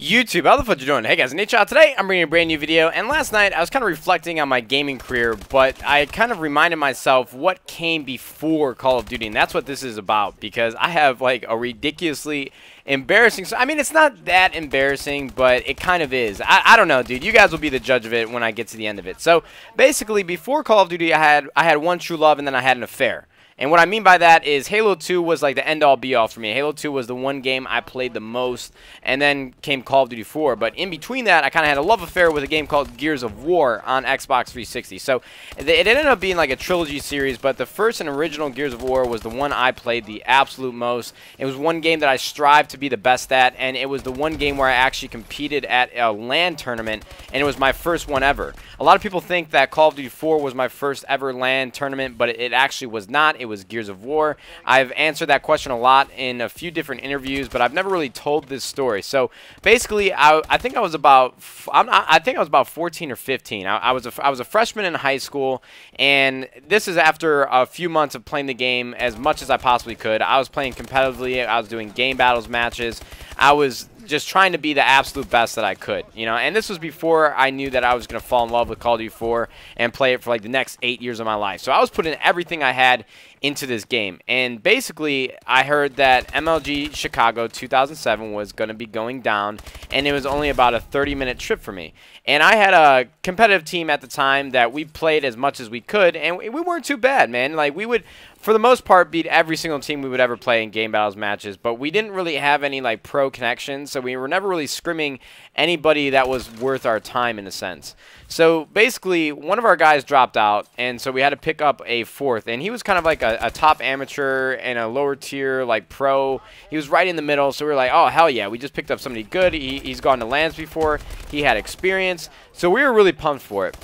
YouTube, how the fuck you doing? Hey guys, Nadeshot. Today I'm bringing a brand new video, and last night I was kind of reflecting on my gaming career, but I kind of reminded myself what came before Call of Duty, and that's what this is about, because I have like a ridiculously embarrassing, I mean, it's not that embarrassing, but it kind of is. I don't know, dude. You guys will be the judge of it when I get to the end of it. So basically, before Call of Duty, I had one true love, and then I had an affair. And what I mean by that is Halo 2 was like the end-all be-all for me. Halo 2 was the one game I played the most, and then came Call of Duty 4. But in between that, I kind of had a love affair with a game called Gears of War on Xbox 360. So it ended up being like a trilogy series, but the first and original Gears of War was the one I played the absolute most. It was one game that I strived to be the best at, and it was the one game where I actually competed at a LAN tournament, and it was my first one ever. A lot of people think that Call of Duty 4 was my first ever LAN tournament, but it actually was not. It was Gears of War. I've answered that question a lot in a few different interviews, but I've never really told this story. So basically, I think I was about 14 or 15. I was a freshman in high school, and this is after a few months of playing the game as much as I possibly could. I was playing competitively. I was doing game battles matches. I was just trying to be the absolute best that I could, you know, and this was before I knew that I was going to fall in love with Call of Duty 4 and play it for like the next 8 years of my life. So I was putting everything I had into this game, and basically I heard that MLG Chicago 2007 was going to be going down, and it was only about a 30-minute trip for me. And I had a competitive team at the time that we played as much as we could, and we weren't too bad, man. Like, we would, for the most part, beat every single team we would ever play in game battles matches, but we didn't really have any like pro connections, so we were never really scrimming anybody that was worth our time in a sense. So basically, one of our guys dropped out, and so we had to pick up a fourth, and he was kind of like a top amateur and a lower tier like pro. He was right in the middle, so we were like, oh hell yeah, we just picked up somebody good. He's gone to LANs before, he had experience, so we were really pumped for it.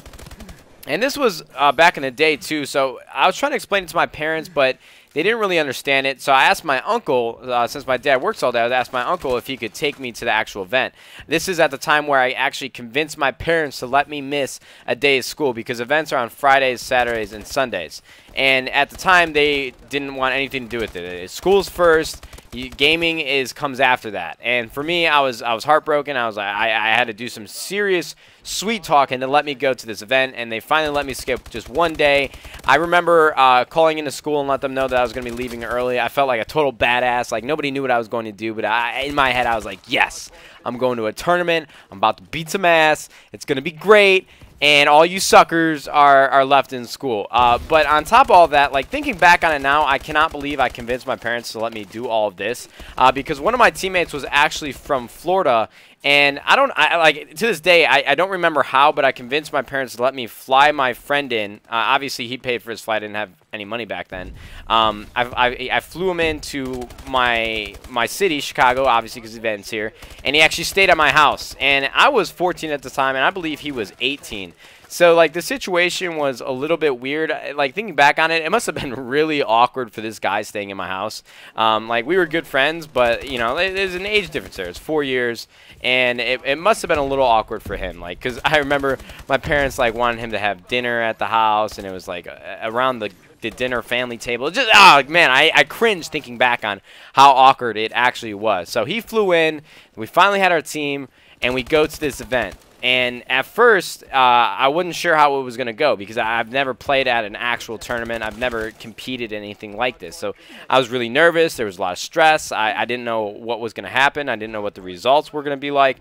And this was back in the day too, so I was trying to explain it to my parents, but they didn't really understand it. So I asked my uncle, since my dad works all day, I asked my uncle if he could take me to the actual event. This is at the time where I actually convinced my parents to let me miss a day of school, because events are on Fridays, Saturdays, and Sundays. And at the time, they didn't want anything to do with it. School's first. Gaming comes after that, and for me, I was heartbroken. I had to do some serious sweet talking to let me go to this event, and they finally let me skip just one day. I remember calling into school and let them know that I was going to be leaving early. I felt like a total badass. Like, nobody knew what I was going to do, but in my head, I was like, yes, I'm going to a tournament. I'm about to beat some ass. It's going to be great. And all you suckers are left in school. But on top of all that, like, thinking back on it now, I cannot believe I convinced my parents to let me do all of this, because one of my teammates was actually from Florida, and like, to this day, I don't remember how, but I convinced my parents to let me fly my friend in. Obviously, he paid for his flight. I didn't have any money back then. I flew him into my city, Chicago, obviously because the event's here, and he actually stayed at my house. And I was 14 at the time, and I believe he was 18. So, like, the situation was a little bit weird. Like, thinking back on it, it must have been really awkward for this guy staying in my house. Like, we were good friends, but, you know, there's an age difference there. It's 4 years, and it must have been a little awkward for him. Like, because I remember my parents, like, wanted him to have dinner at the house, and it was, like, around the dinner family table. Just, oh, man, I cringe thinking back on how awkward it actually was. So he flew in, we finally had our team, and we go to this event. And at first, I wasn't sure how it was going to go, because I've never played at an actual tournament. I've never competed in anything like this. So I was really nervous. There was a lot of stress. I didn't know what was going to happen. I didn't know what the results were going to be like.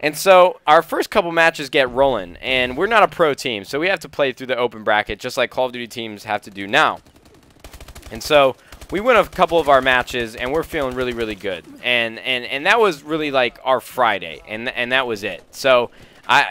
And so our first couple matches get rolling, and we're not a pro team, so we have to play through the open bracket just like Call of Duty teams have to do now. And so we win a couple of our matches, and we're feeling really, really good. And that was really like our Friday, and that was it. So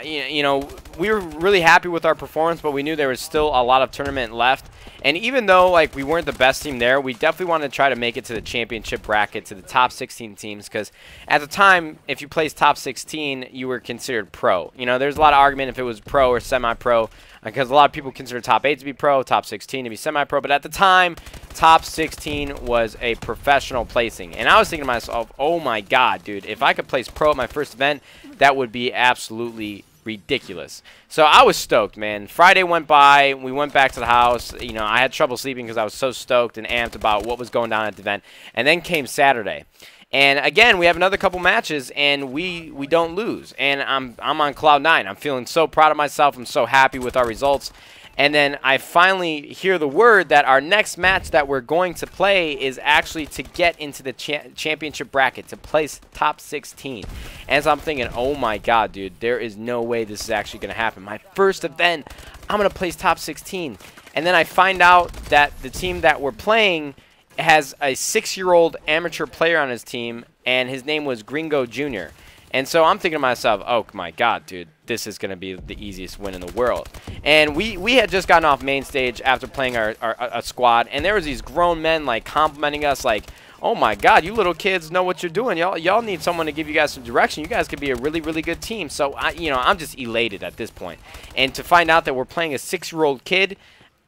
you know, we were really happy with our performance, but we knew there was still a lot of tournament left. And even though, like, we weren't the best team there, we definitely wanted to try to make it to the championship bracket, to the top 16 teams, because at the time, if you placed top 16, you were considered pro. You know, there's a lot of argument if it was pro or semi-pro, because a lot of people consider top 8 to be pro, top 16 to be semi-pro, but at the time, top 16 was a professional placing. And I was thinking to myself, oh my god, dude, if I could place pro at my first event, that would be absolutely ridiculous. So I was stoked, man. Friday went by. We went back to the house. You know, I had trouble sleeping because I was so stoked and amped about what was going down at the event. And then came Saturday. And again, we have another couple matches, and we don't lose. And I'm on cloud 9. I'm feeling so proud of myself. I'm so happy with our results. And then I finally hear the word that our next match that we're going to play is actually to get into the championship bracket, to place top 16. And so I'm thinking, oh my God, dude, there is no way this is actually going to happen. My first event, I'm going to place top 16. And then I find out that the team that we're playing has a 6-year-old amateur player on his team, and his name was Gringo Jr. And so I'm thinking to myself, oh my God, dude, this is going to be the easiest win in the world. And we had just gotten off main stage after playing our squad, and there was these grown men like complimenting us like, oh my God, you little kids know what you're doing. Y'all need someone to give you guys some direction. You guys could be a really, really good team. So, I'm just elated at this point. And to find out that we're playing a 6-year-old kid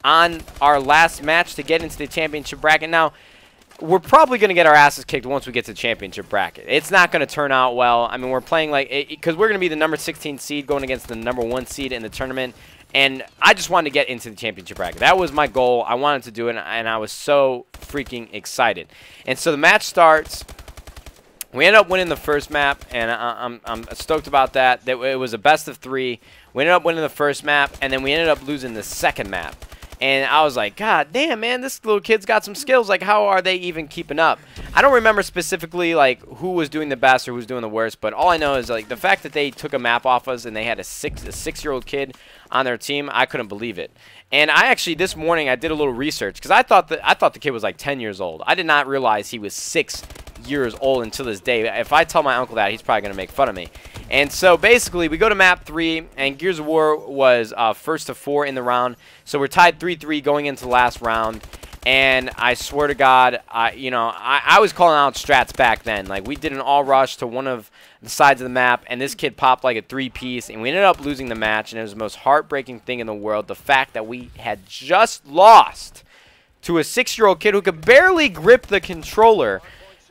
on our last match to get into the championship bracket. Now, we're probably going to get our asses kicked once we get to the championship bracket. It's not going to turn out well. I mean, we're playing like, because we're going to be the number 16 seed going against the number 1 seed in the tournament. And I just wanted to get into the championship bracket. That was my goal. I wanted to do it, and I was so freaking excited. And so the match starts. We ended up winning the first map, and I'm stoked about that. It was a best of 3. We ended up winning the first map, and then we ended up losing the second map. And I was like, God damn, man, this little kid's got some skills. Like, how are they even keeping up? I don't remember specifically, like, who was doing the best or who was doing the worst. But all I know is, like, the fact that they took a map off us and they had a 6-year-old kid on their team, I couldn't believe it. And I actually, this morning, I did a little research. Because I thought the kid was, like, 10 years old. I did not realize he was 6 years old until this day. If I tell my uncle that, he's probably going to make fun of me. And so basically, we go to map 3, and Gears of War was first to 4 in the round. So we're tied 3-3 going into the last round. And I swear to God, I was calling out strats back then. Like, we did an all rush to one of the sides of the map, and this kid popped like a 3-piece, and we ended up losing the match. And it was the most heartbreaking thing in the world, the fact that we had just lost to a 6-year-old kid who could barely grip the controller.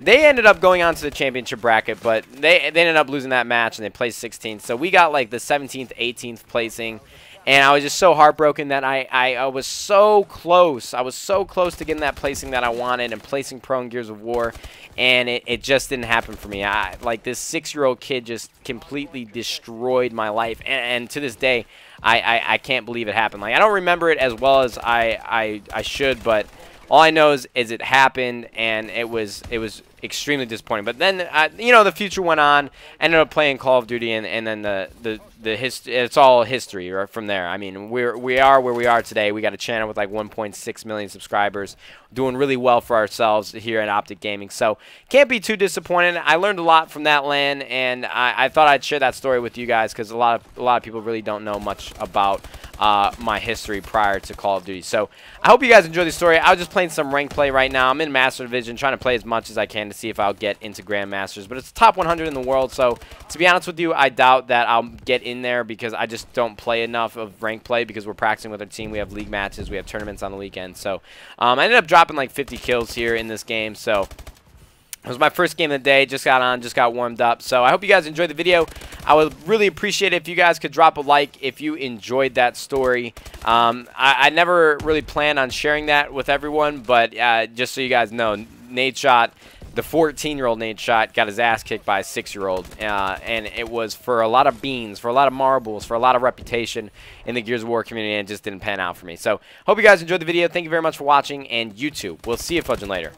They ended up going on to the championship bracket, but they ended up losing that match, and they placed 16th. So we got like the 17th, 18th placing, and I was just so heartbroken that I was so close. I was so close to getting that placing that I wanted and placing pro in Gears of War, and it just didn't happen for me. Like, this 6-year-old kid just completely destroyed my life, and to this day, I can't believe it happened. Like, I don't remember it as well as I should, but all I know is it happened, and it was extremely disappointing. But then, the future went on. Ended up playing Call of Duty, and then it's all history right from there. I mean, we are where we are today. We got a channel with like 1.6 million subscribers, doing really well for ourselves here at Optic Gaming. So can't be too disappointed. I learned a lot from that LAN, and I thought I'd share that story with you guys because a lot of people really don't know much about my history prior to Call of Duty. So I hope you guys enjoyed the story. I was just playing some rank play right now. I'm in Master Division, trying to play as much as I can to see if I'll get into Grandmasters. But it's top 100 in the world, so to be honest with you, I doubt that I'll get in there because I just don't play enough of rank play because we're practicing with our team. We have league matches. We have tournaments on the weekend. So I ended up dropping like 50 kills here in this game. So it was my first game of the day. Just got on, just got warmed up. So I hope you guys enjoyed the video. I would really appreciate it if you guys could drop a like if you enjoyed that story. I never really planned on sharing that with everyone, but just so you guys know, Nadeshot, the 14-year-old Nadeshot, got his ass kicked by a 6-year-old, and it was for a lot of beans, for a lot of marbles, for a lot of reputation in the Gears of War community, and it just didn't pan out for me. So hope you guys enjoyed the video. Thank you very much for watching, and YouTube. We'll see you fudging later.